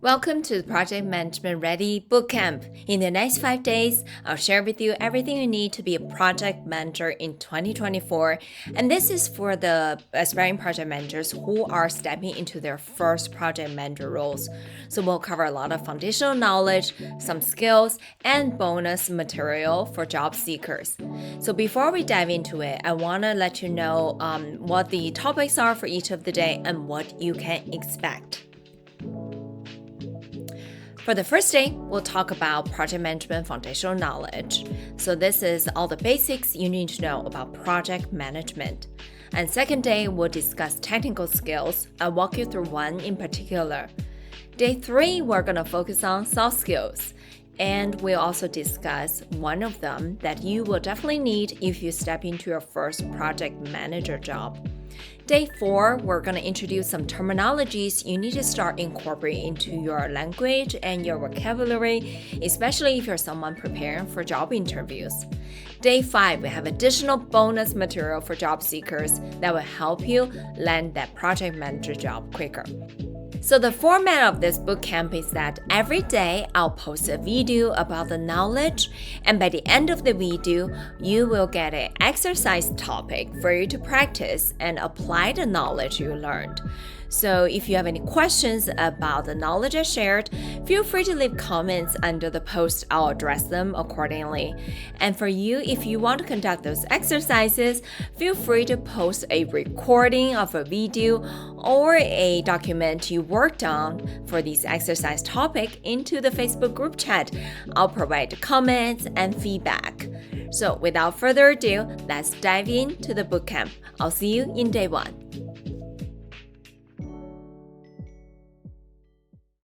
Welcome to the Project Management Ready Bootcamp. In the next 5 days, I'll share with you everything you need to be a project manager in 2024. And this is for the aspiring project managers who are stepping into their first project manager roles. So we'll cover a lot of foundational knowledge, some skills, and bonus material for job seekers. So before we dive into it, I want to let you know what the topics are for each of the day and what you can expect. For the first day, we'll talk about project management foundational knowledge. So this is all the basics you need to know about project management. And second day, we'll discuss technical skills. I'll walk you through one in particular. Day 3, we're going to focus on soft skills. And we'll also discuss one of them that you will definitely need if you step into your first project manager job. Day 4, we're going to introduce some terminologies you need to start incorporating into your language and your vocabulary, especially if you're someone preparing for job interviews. Day 5, we have additional bonus material for job seekers that will help you land that project manager job quicker. So the format of this bootcamp is that every day I'll post a video about the knowledge, and by the end of the video, you will get an exercise topic for you to practice and apply the knowledge you learned. So if you have any questions about the knowledge I shared, feel free to leave comments under the post. I'll address them accordingly. And for you, if you want to conduct those exercises, feel free to post a recording of a video or a document you worked on for this exercise topic into the Facebook group chat. I'll provide comments and feedback. So without further ado, let's dive into the bootcamp. I'll see you in day 1.